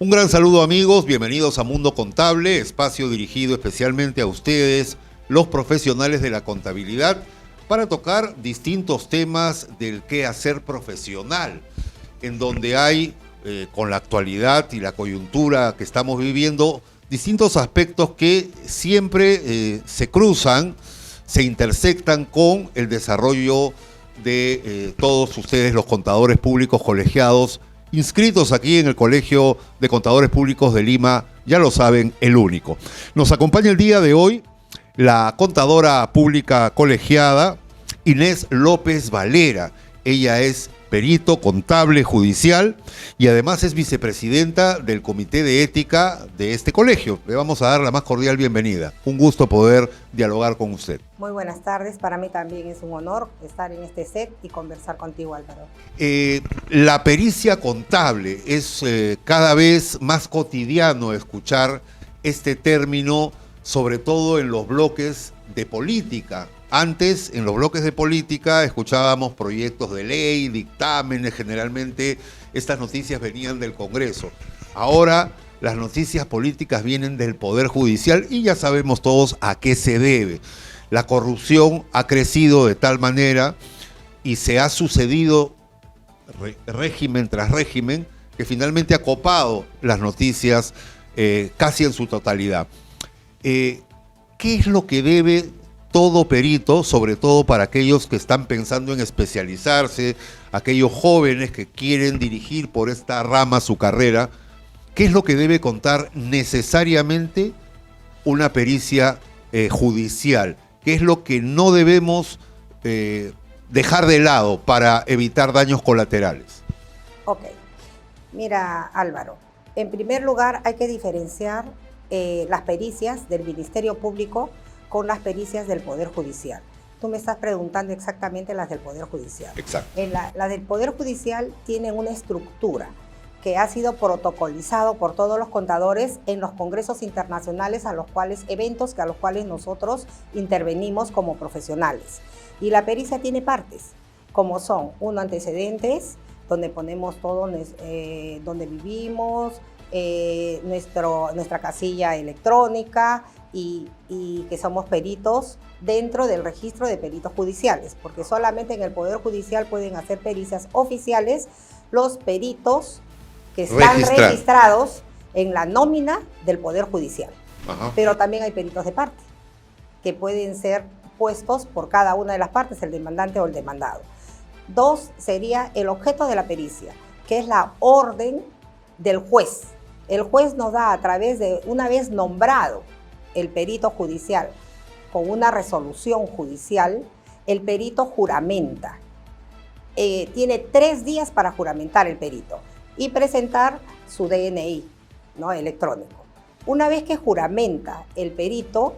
Un gran saludo amigos, bienvenidos a Mundo Contable, espacio dirigido especialmente a ustedes, los profesionales de la contabilidad, para tocar distintos temas del quehacer profesional, en donde hay, con la actualidad y la coyuntura que estamos viviendo, distintos aspectos que siempre se cruzan, se intersectan con el desarrollo de todos ustedes, los contadores públicos colegiados, inscritos aquí en el Colegio de Contadores Públicos de Lima, ya lo saben, el único. Nos acompaña el día de hoy la contadora pública colegiada Inés López Valera. Ella es perito contable judicial y además es vicepresidenta del Comité de Ética de este colegio. Le vamos a dar la más cordial bienvenida. Un gusto poder dialogar con usted. Muy buenas tardes, para mí también es un honor estar en este set y conversar contigo, Álvaro. La pericia contable es cada vez más cotidiano escuchar este término, sobre todo en los bloques de política. Antes, en los bloques de política, escuchábamos proyectos de ley, dictámenes, generalmente estas noticias venían del Congreso. Ahora, las noticias políticas vienen del Poder Judicial y ya sabemos todos a qué se debe. La corrupción ha crecido de tal manera y se ha sucedido régimen tras régimen que finalmente ha copado las noticias casi en su totalidad. ¿Qué es lo que debe todo perito, sobre todo para aquellos que están pensando en especializarse, aquellos jóvenes que quieren dirigir por esta rama su carrera? ¿Qué es lo que debe contar necesariamente una pericia judicial? ¿Qué es lo que no debemos dejar de lado para evitar daños colaterales? Ok, mira Álvaro, en primer lugar hay que diferenciar las pericias del Ministerio Público con las pericias del Poder Judicial. Tú me estás preguntando exactamente las del Poder Judicial. Exacto. Las del Poder Judicial tienen una estructura que ha sido protocolizado por todos los contadores en los congresos internacionales eventos a los cuales nosotros intervenimos como profesionales. Y la pericia tiene partes, como son, antecedentes, donde ponemos todo, donde vivimos, nuestra casilla electrónica y que somos peritos dentro del registro de peritos judiciales, porque solamente en el Poder Judicial pueden hacer pericias oficiales los peritos que están registrados en la nómina del Poder Judicial. Ajá. Pero también hay peritos de parte, que pueden ser puestos por cada una de las partes, el demandante o el demandado. 2 sería el objeto de la pericia, que es la orden del juez. El juez nos da, a través de, una vez nombrado el perito judicial con una resolución judicial, el perito juramenta. Tiene 3 días para juramentar el perito y presentar su DNI, ¿no?, electrónico. Una vez que juramenta, el perito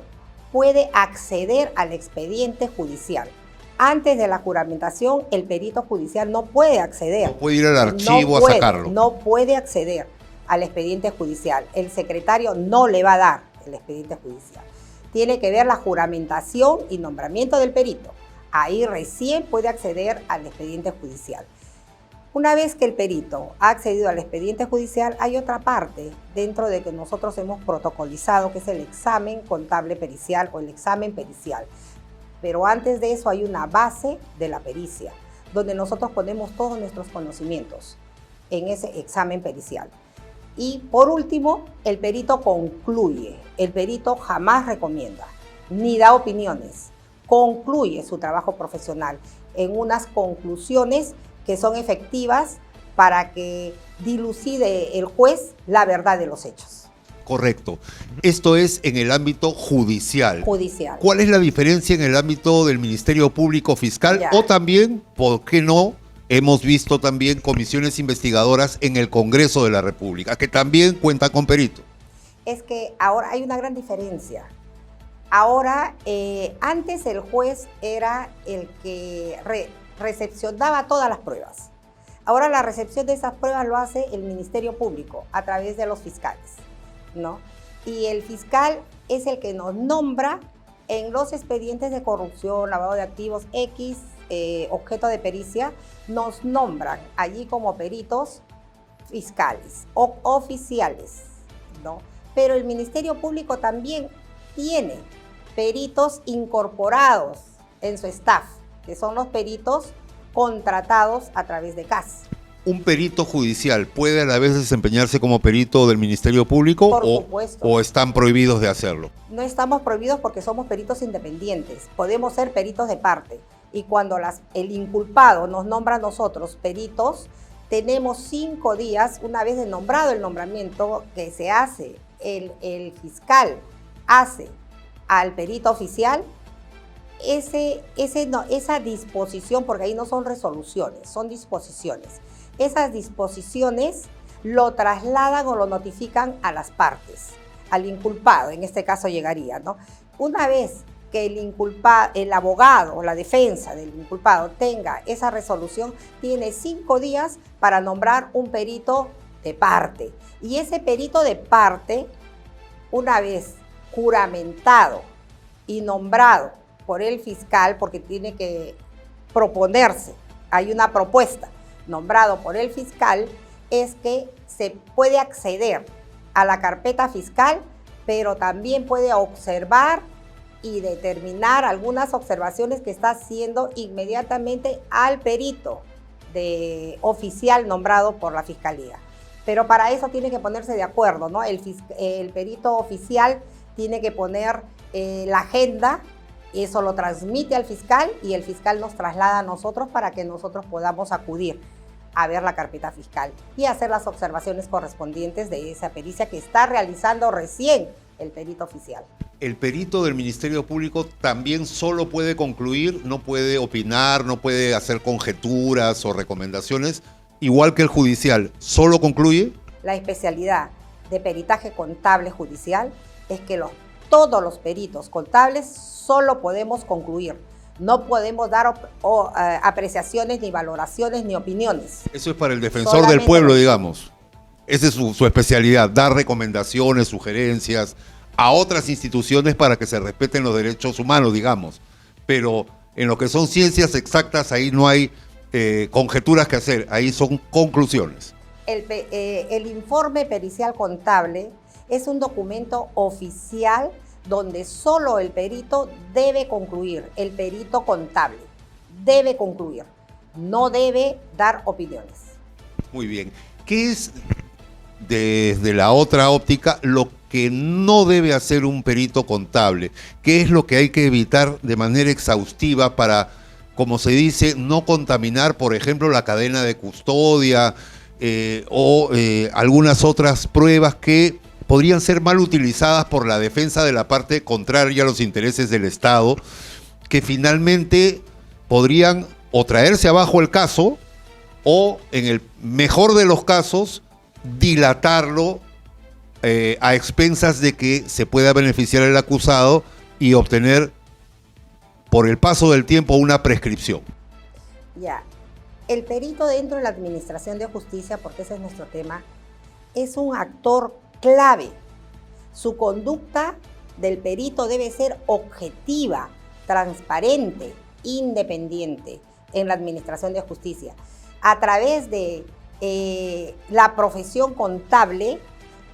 puede acceder al expediente judicial. Antes de la juramentación, el perito judicial no puede acceder. No puede ir al archivo a sacarlo. No puede acceder al expediente judicial. El secretario no le va a dar el expediente judicial. Tiene que ver la juramentación y nombramiento del perito. Ahí recién puede acceder al expediente judicial. Una vez que el perito ha accedido al expediente judicial, hay otra parte dentro de que nosotros hemos protocolizado, que es el examen contable pericial o el examen pericial. Pero antes de eso hay una base de la pericia, donde nosotros ponemos todos nuestros conocimientos en ese examen pericial. Y por último, el perito concluye. El perito jamás recomienda, ni da opiniones. Concluye su trabajo profesional en unas conclusiones que son efectivas para que dilucide el juez la verdad de los hechos. Correcto. Esto es en el ámbito judicial. Judicial. ¿Cuál es la diferencia en el ámbito del Ministerio Público Fiscal? Ya. O también, ¿por qué no? Hemos visto también comisiones investigadoras en el Congreso de la República, que también cuentan con perito. Es que ahora hay una gran diferencia. Ahora, antes el juez era el que recepcionaba todas las pruebas. Ahora la recepción de esas pruebas lo hace el Ministerio Público a través de los fiscales, ¿no? Y el fiscal es el que nos nombra en los expedientes de corrupción, lavado de activos, objeto de pericia, nos nombran allí como peritos fiscales o oficiales, ¿no? Pero el Ministerio Público también tiene peritos incorporados en su staff, que son los peritos contratados a través de CAS. ¿Un perito judicial puede a la vez desempeñarse como perito del Ministerio Público Por supuesto. o están prohibidos de hacerlo? No estamos prohibidos porque somos peritos independientes. Podemos ser peritos de parte. Y cuando el inculpado nos nombra a nosotros peritos, tenemos 5 días, una vez de nombrado el nombramiento que se hace, el fiscal hace al perito oficial, esa disposición, porque ahí no son resoluciones, son disposiciones. Esas disposiciones lo trasladan o lo notifican a las partes, al inculpado, en este caso llegaría, ¿no? Una vez que el abogado o la defensa del inculpado tenga esa resolución, tiene 5 días para nombrar un perito de parte. Y ese perito de parte, una vez juramentado y nombrado por el fiscal, porque tiene que proponerse, hay una propuesta, nombrado por el fiscal, es que se puede acceder a la carpeta fiscal, pero también puede observar y determinar algunas observaciones que está haciendo inmediatamente al perito oficial nombrado por la fiscalía. Pero para eso tiene que ponerse de acuerdo, ¿no? El perito oficial tiene que poner la agenda, eso lo transmite al fiscal y el fiscal nos traslada a nosotros para que nosotros podamos acudir a ver la carpeta fiscal y hacer las observaciones correspondientes de esa pericia que está realizando recién el perito oficial. El perito del Ministerio Público también solo puede concluir, no puede opinar, no puede hacer conjeturas o recomendaciones, igual que el judicial, ¿solo concluye? La especialidad de peritaje contable judicial es que todos los peritos contables solo podemos concluir. No podemos dar apreciaciones, ni valoraciones, ni opiniones. Eso es para el defensor del pueblo, digamos. Esa es su especialidad, dar recomendaciones, sugerencias a otras instituciones para que se respeten los derechos humanos, digamos. Pero en lo que son ciencias exactas, ahí no hay conjeturas que hacer, ahí son conclusiones. El informe pericial contable es un documento oficial donde solo el perito debe concluir, el perito contable debe concluir, no debe dar opiniones. Muy bien. ¿Qué es, desde la otra óptica, lo que no debe hacer un perito contable? ¿Qué es lo que hay que evitar de manera exhaustiva para, como se dice, no contaminar, por ejemplo, la cadena de custodia o algunas otras pruebas que podrían ser mal utilizadas por la defensa de la parte contraria a los intereses del Estado, que finalmente podrían o traerse abajo el caso o, en el mejor de los casos, dilatarlo a expensas de que se pueda beneficiar el acusado y obtener, por el paso del tiempo, una prescripción? Ya, el perito dentro de la Administración de Justicia, porque ese es nuestro tema, es un actor clave. Su conducta del perito debe ser objetiva, transparente, independiente en la Administración de Justicia. A través de la profesión contable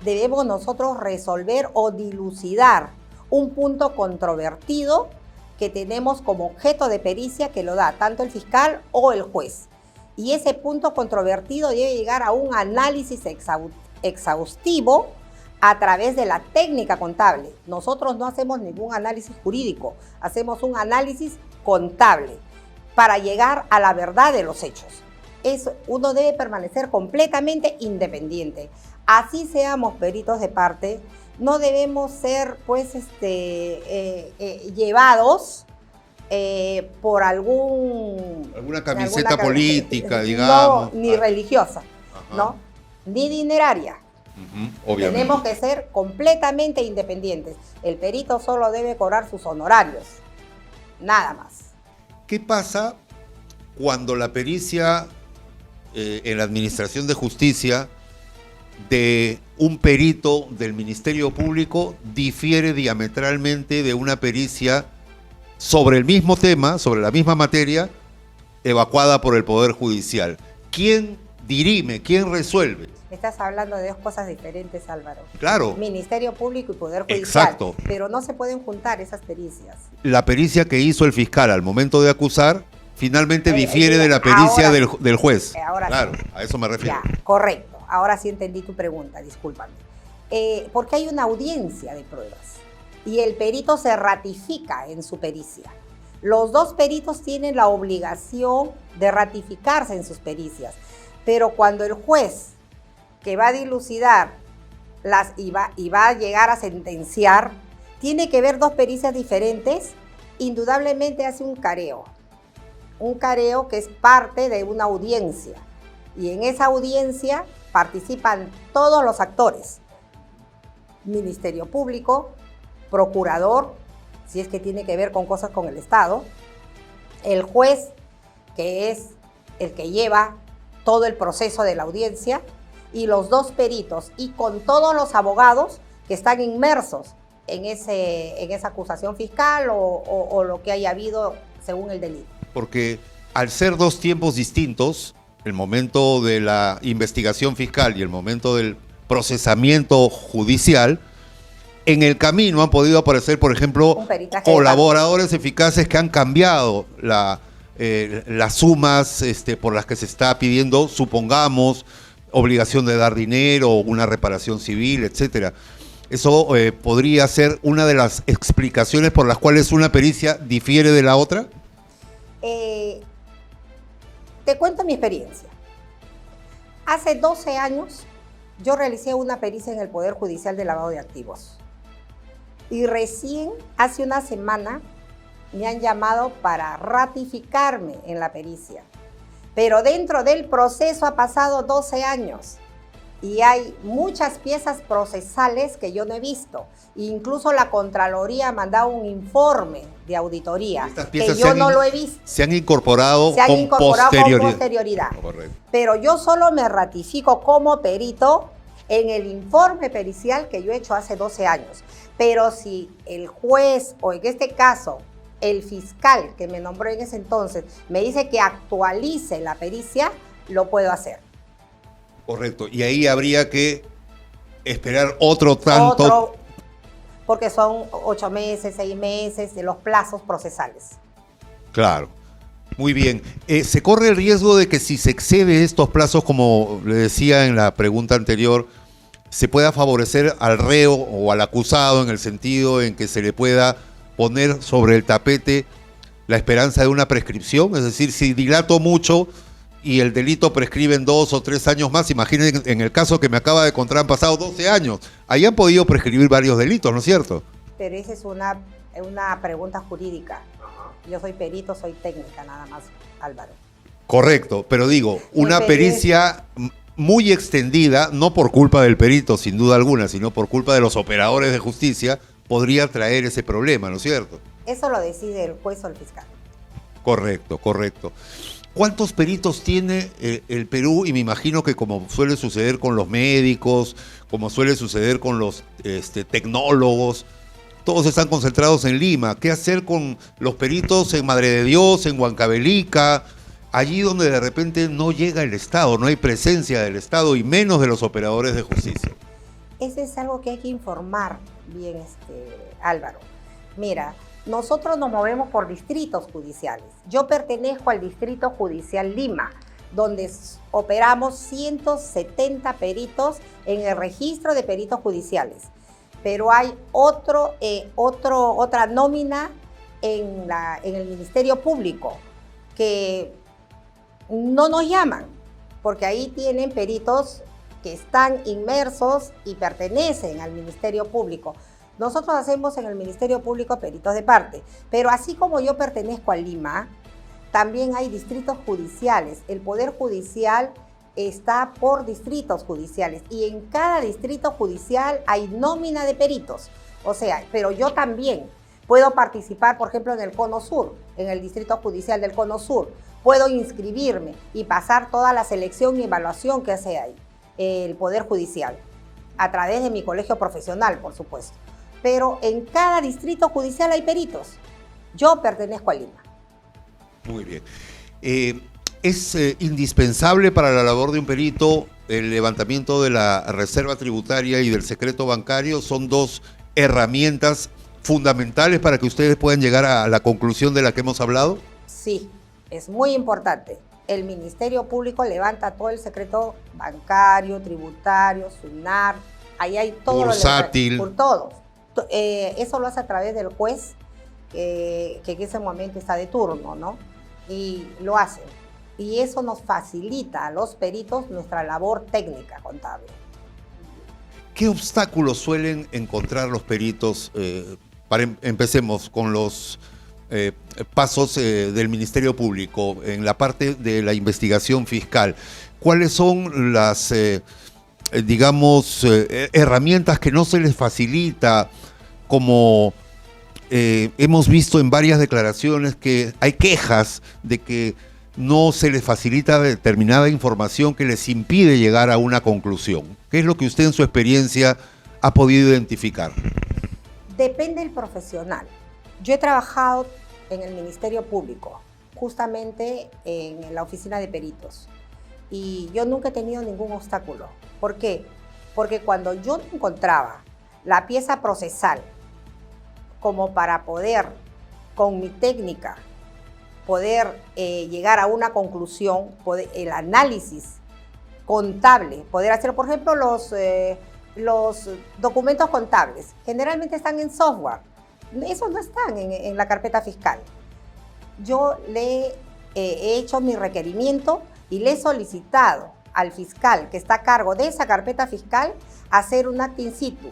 debemos nosotros resolver o dilucidar un punto controvertido que tenemos como objeto de pericia que lo da tanto el fiscal o el juez. Y ese punto controvertido debe llegar a un análisis exhaustivo a través de la técnica contable. Nosotros no hacemos ningún análisis jurídico, hacemos un análisis contable para llegar a la verdad de los hechos. Uno debe permanecer completamente independiente. Así seamos peritos de parte, no debemos ser pues llevados por alguna camiseta política, digamos. No, ni religiosa, ¿no? Ni dineraria. Obviamente. Tenemos que ser completamente independientes. El perito solo debe cobrar sus honorarios, nada más. ¿Qué pasa cuando la pericia en la Administración de Justicia de un perito del Ministerio Público difiere diametralmente de una pericia sobre el mismo tema, sobre la misma materia, evacuada por el Poder Judicial? ¿Quién dirime? ¿Quién resuelve? Estás hablando de dos cosas diferentes, Álvaro. Claro. Ministerio Público y Poder Judicial. Exacto. Pero no se pueden juntar esas pericias. La pericia que hizo el fiscal al momento de acusar finalmente difiere de la pericia del juez. Ahora claro, sí. a eso me refiero. Ya, correcto. Ahora sí entendí tu pregunta, discúlpame. Porque hay una audiencia de pruebas y el perito se ratifica en su pericia. Los dos peritos tienen la obligación de ratificarse en sus pericias, pero cuando el juez que va a dilucidar y va a llegar a sentenciar, tiene que ver dos pericias diferentes, indudablemente hace un careo que es parte de una audiencia, y en esa audiencia participan todos los actores: Ministerio Público, procurador, si es que tiene que ver con cosas con el Estado, el juez, que es el que lleva todo el proceso de la audiencia, y los dos peritos, y con todos los abogados que están inmersos en esa acusación fiscal o lo que haya habido según el delito. Porque al ser dos tiempos distintos, el momento de la investigación fiscal y el momento del procesamiento judicial, en el camino han podido aparecer, por ejemplo, colaboradores eficaces que han cambiado las sumas por las que se está pidiendo, supongamos, obligación de dar dinero o una reparación civil, etcétera. ¿Eso podría ser una de las explicaciones por las cuales una pericia difiere de la otra? Te cuento mi experiencia. Hace 12 años yo realicé una pericia en el Poder Judicial de lavado de activos. Y recién, hace una semana, me han llamado para ratificarme en la pericia. Pero dentro del proceso ha pasado 12 años y hay muchas piezas procesales que yo no he visto. Incluso la Contraloría ha mandado un informe de auditoría que yo no lo he visto. Se han incorporado con posterioridad. Correcto. Pero yo solo me ratifico como perito en el informe pericial que yo he hecho hace 12 años. Pero si el juez, o en este caso el fiscal que me nombró en ese entonces, me dice que actualice la pericia, lo puedo hacer. Correcto. Y ahí habría que esperar otro tanto. Porque son 8 meses, 6 meses de los plazos procesales. Claro. Muy bien. ¿Se corre el riesgo de que si se excede estos plazos, como le decía en la pregunta anterior, se pueda favorecer al reo o al acusado en el sentido en que se le pueda poner sobre el tapete la esperanza de una prescripción? Es decir, si dilato mucho y el delito prescribe en 2 o 3 años más, imaginen en el caso que me acaba de contar, han pasado 12 años. Ahí han podido prescribir varios delitos, ¿no es cierto? Pero esa es una pregunta jurídica. Yo soy perito, soy técnica nada más, Álvaro. Correcto, pero digo, una pericia muy extendida, no por culpa del perito, sin duda alguna, sino por culpa de los operadores de justicia, podría traer ese problema, ¿no es cierto? Eso lo decide el juez o el fiscal. Correcto, correcto. ¿Cuántos peritos tiene el Perú? Y me imagino que, como suele suceder con los médicos, como suele suceder con los tecnólogos, todos están concentrados en Lima. ¿Qué hacer con los peritos en Madre de Dios, en Huancavelica, allí donde de repente no llega el Estado, no hay presencia del Estado y menos de los operadores de justicia? Eso es algo que hay que informar bien, Álvaro. Mira, nosotros nos movemos por distritos judiciales. Yo pertenezco al Distrito Judicial Lima, donde operamos 170 peritos en el registro de peritos judiciales. Pero hay otra nómina en el Ministerio Público que no nos llaman, porque ahí tienen peritos que están inmersos y pertenecen al Ministerio Público. Nosotros hacemos en el Ministerio Público peritos de parte, pero así como yo pertenezco a Lima, también hay distritos judiciales. El Poder Judicial está por distritos judiciales y en cada distrito judicial hay nómina de peritos. O sea, pero yo también puedo participar, por ejemplo, en el Cono Sur, en el Distrito Judicial del Cono Sur. Puedo inscribirme y pasar toda la selección y evaluación que hace ahí el Poder Judicial, a través de mi colegio profesional, por supuesto. Pero en cada distrito judicial hay peritos. Yo pertenezco a Lima. Muy bien. ¿Es indispensable para la labor de un perito el levantamiento de la reserva tributaria y del secreto bancario? ¿Son dos herramientas fundamentales para que ustedes puedan llegar a la conclusión de la que hemos hablado? Sí, es muy importante. El Ministerio Público levanta todo el secreto bancario, tributario, SUNAT, ahí hay todo bursátil. Por todo. Eso lo hace a través del juez que en ese momento está de turno, ¿no? Y lo hacen. Y eso nos facilita a los peritos nuestra labor técnica contable. ¿Qué obstáculos suelen encontrar los peritos? Empecemos con los pasos del Ministerio Público en la parte de la investigación fiscal. ¿Cuáles son las, herramientas que no se les facilita? Como hemos visto en varias declaraciones que hay quejas de que no se les facilita determinada información que les impide llegar a una conclusión. ¿Qué es lo que usted en su experiencia ha podido identificar? Depende del profesional. Yo he trabajado en el Ministerio Público, justamente en la oficina de peritos, y yo nunca he tenido ningún obstáculo. ¿Por qué? Porque cuando yo no encontraba la pieza procesal como para poder, con mi técnica, poder llegar a una conclusión, el análisis contable, poder hacer, por ejemplo, los documentos contables, generalmente están en software, esos no están en la carpeta fiscal. Yo le he hecho mi requerimiento y le he solicitado al fiscal que está a cargo de esa carpeta fiscal hacer un acta in situ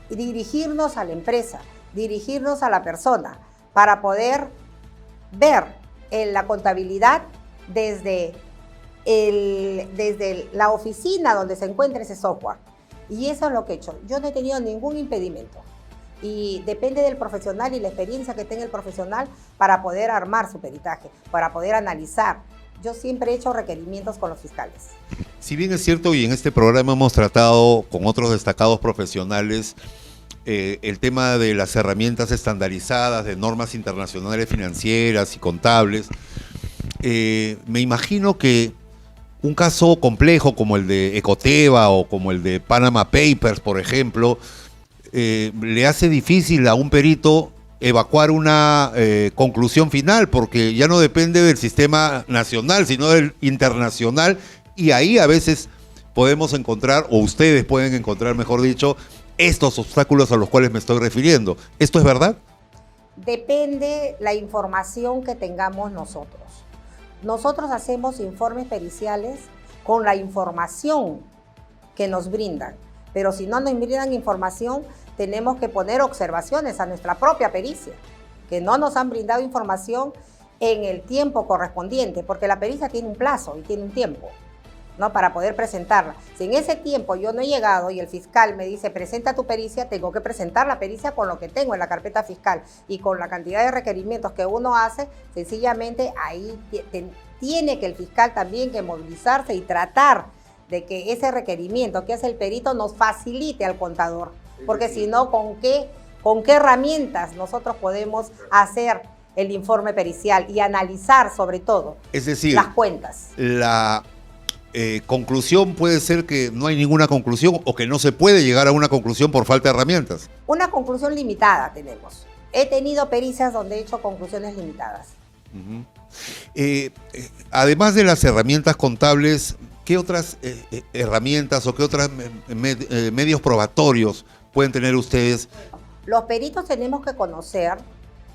y dirigirnos a la empresa, dirigirnos a la persona para poder ver la contabilidad desde la oficina donde se encuentra ese software. Y eso es lo que he hecho. Yo no he tenido ningún impedimento. Y depende del profesional y la experiencia que tenga el profesional para poder armar su peritaje, para poder analizar. Yo siempre he hecho requerimientos con los fiscales. Si bien es cierto, y en este programa hemos tratado con otros destacados profesionales el tema de las herramientas estandarizadas, de normas internacionales financieras y contables, me imagino que un caso complejo como el de Ecoteva o como el de Panama Papers, por ejemplo, le hace difícil a un perito evacuar una conclusión final, porque ya no depende del sistema nacional, sino del internacional, y ahí a veces podemos encontrar, o ustedes pueden encontrar, mejor dicho, estos obstáculos a los cuales me estoy refiriendo. ¿Esto es verdad? Depende la información que tengamos nosotros. Nosotros hacemos informes periciales con la información que nos brindan, pero si no nos brindan información, tenemos que poner observaciones a nuestra propia pericia, que no nos han brindado información en el tiempo correspondiente, porque la pericia tiene un plazo y tiene un tiempo, ¿no?, para poder presentarla. Si en ese tiempo yo no he llegado y el fiscal me dice presenta tu pericia, tengo que presentar la pericia con lo que tengo en la carpeta fiscal y con la cantidad de requerimientos que uno hace. Sencillamente ahí tiene que el fiscal también que movilizarse y tratar de que ese requerimiento que hace el perito nos facilite al contador, porque si no, ¿con qué herramientas nosotros podemos hacer el informe pericial y analizar sobre todo, es decir, las cuentas? La conclusión puede ser que no hay ninguna conclusión o que no se puede llegar a una conclusión por falta de herramientas. Una conclusión limitada tenemos. He tenido pericias donde he hecho conclusiones limitadas. Además de las herramientas contables, ¿qué otras herramientas o qué otros medios probatorios pueden tener ustedes? Los peritos tenemos que conocer,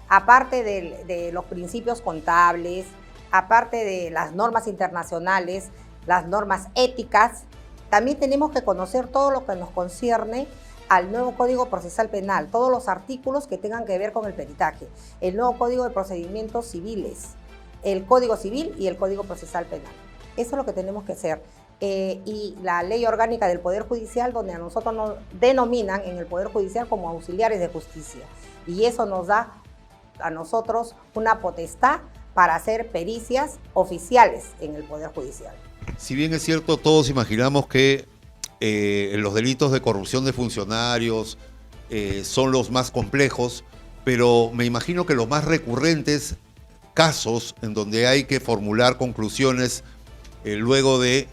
aparte de los principios contables, aparte de las normas internacionales, las normas éticas, también tenemos que conocer todo lo que nos concierne al nuevo Código Procesal Penal, todos los artículos que tengan que ver con el peritaje, el nuevo Código de Procedimientos Civiles, el Código Civil y el Código Procesal Penal. Eso es lo que tenemos que hacer. Y la Ley Orgánica del Poder Judicial, donde a nosotros nos denominan en el Poder Judicial como auxiliares de justicia. Y eso nos da a nosotros una potestad para hacer pericias oficiales en el Poder Judicial. Si bien es cierto, todos imaginamos que los delitos de corrupción de funcionarios son los más complejos, pero me imagino que los más recurrentes casos en donde hay que formular conclusiones luego de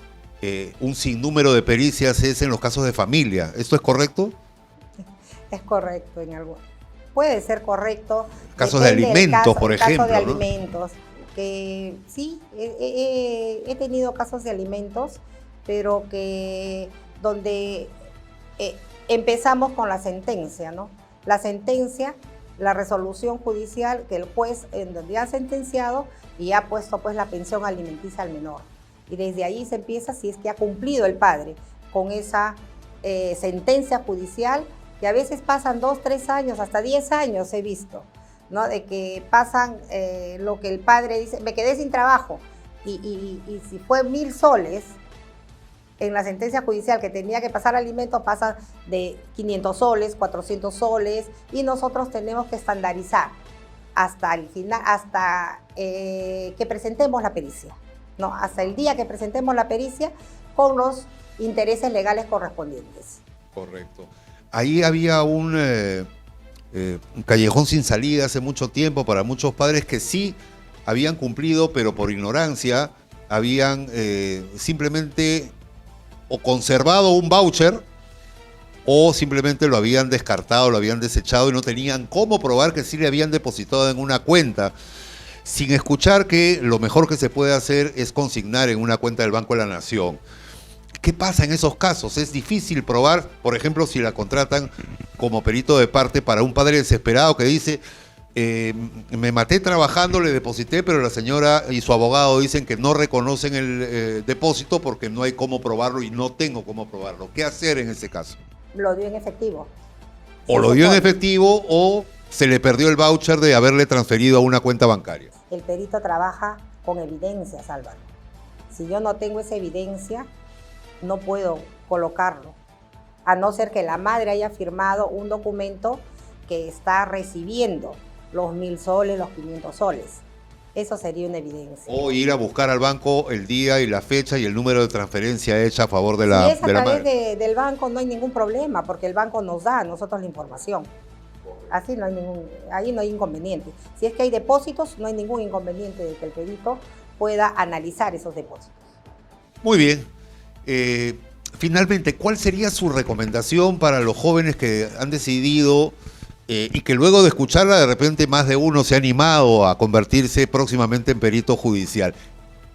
un sinnúmero de pericias es en los casos de familia. ¿Esto es correcto? Es correcto, puede ser correcto. Casos de alimentos, por ejemplo. Casos de alimentos, que sí, he tenido casos de alimentos, pero que donde empezamos con la sentencia, ¿no? La sentencia, la resolución judicial que el juez en donde ha sentenciado y ha puesto pues la pensión alimenticia al menor. Y desde ahí se empieza si es que ha cumplido el padre con esa sentencia judicial, que a veces pasan 2, 3 años, hasta 10 años he visto, ¿no? De que pasan lo que el padre dice, me quedé sin trabajo, y si fue 1.000 soles, en la sentencia judicial que tenía que pasar alimentos pasa de 500 soles, 400 soles, y nosotros tenemos que estandarizar hasta el final, hasta que presentemos la pericia, ¿no? Hasta el día que presentemos la pericia con los intereses legales correspondientes. Correcto. Ahí había un callejón sin salida hace mucho tiempo para muchos padres que sí habían cumplido, pero por ignorancia habían simplemente o conservado un voucher o simplemente lo habían descartado, lo habían desechado y no tenían cómo probar que sí le habían depositado en una cuenta, sin escuchar que lo mejor que se puede hacer es consignar en una cuenta del Banco de la Nación. ¿Qué pasa en esos casos? Es difícil probar, por ejemplo, si la contratan como perito de parte para un padre desesperado que dice, me maté trabajando, le deposité, pero la señora y su abogado dicen que no reconocen el depósito porque no hay cómo probarlo y no tengo cómo probarlo. ¿Qué hacer en ese caso? Lo dio en efectivo. O lo dio en efectivo o se le perdió el voucher de haberle transferido a una cuenta bancaria. El perito trabaja con evidencias, Álvaro. Si yo no tengo esa evidencia, no puedo colocarlo, a no ser que la madre haya firmado un documento que está recibiendo los 1.000 soles, los 500 soles. Eso sería una evidencia. O ir a buscar al banco el día y la fecha y el número de transferencia hecha a favor de la madre. Si es a través del banco no hay ningún problema, porque el banco nos da a nosotros la información. Así ahí no hay inconveniente. Si es que hay depósitos, no hay ningún inconveniente de que el perito pueda analizar esos depósitos. Muy bien. Finalmente, ¿cuál sería su recomendación para los jóvenes que han decidido y que luego de escucharla de repente más de uno se ha animado a convertirse próximamente en perito judicial?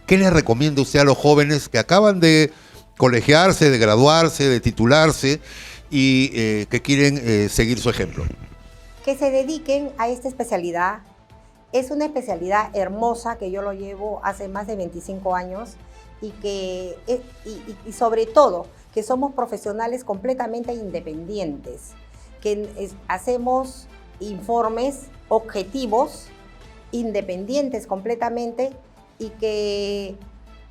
¿Qué les recomienda usted a los jóvenes que acaban de colegiarse, de graduarse, de titularse y que quieren seguir su ejemplo? Que se dediquen a esta especialidad. Es una especialidad hermosa que yo lo llevo hace más de 25 años. Y sobre todo que somos profesionales completamente independientes, que hacemos informes objetivos, independientes completamente, y que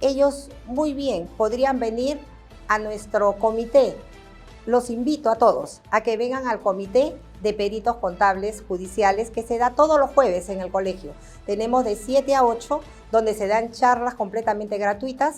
ellos muy bien podrían venir a nuestro comité. Los invito a todos a que vengan al comité de peritos contables judiciales que se da todos los jueves en el colegio. Tenemos de 7 a 8 donde se dan charlas completamente gratuitas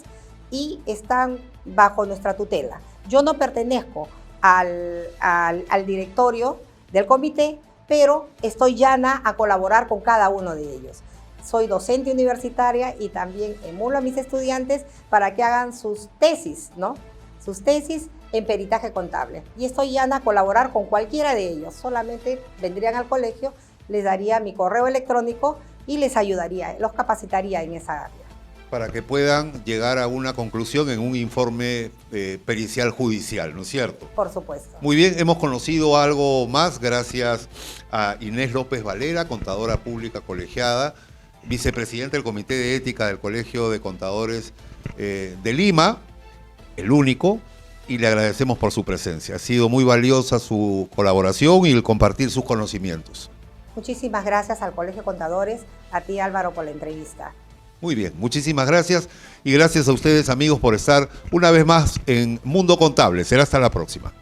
y están bajo nuestra tutela. Yo no pertenezco al directorio del comité, pero estoy llana a colaborar con cada uno de ellos. Soy docente universitaria y también emulo a mis estudiantes para que hagan sus tesis, ¿no? Sus tesis en peritaje contable. Y estoy llana a colaborar con cualquiera de ellos. Solamente vendrían al colegio, les daría mi correo electrónico y les ayudaría, los capacitaría en esa área. Para que puedan llegar a una conclusión en un informe pericial judicial, ¿no es cierto? Por supuesto. Muy bien, hemos conocido algo más gracias a Inés López Valera, contadora pública colegiada, vicepresidenta del Comité de Ética del Colegio de Contadores de Lima, el único, y le agradecemos por su presencia. Ha sido muy valiosa su colaboración y el compartir sus conocimientos. Muchísimas gracias al Colegio de Contadores, a ti Álvaro por la entrevista. Muy bien, muchísimas gracias y gracias a ustedes amigos por estar una vez más en Mundo Contable. Será hasta la próxima.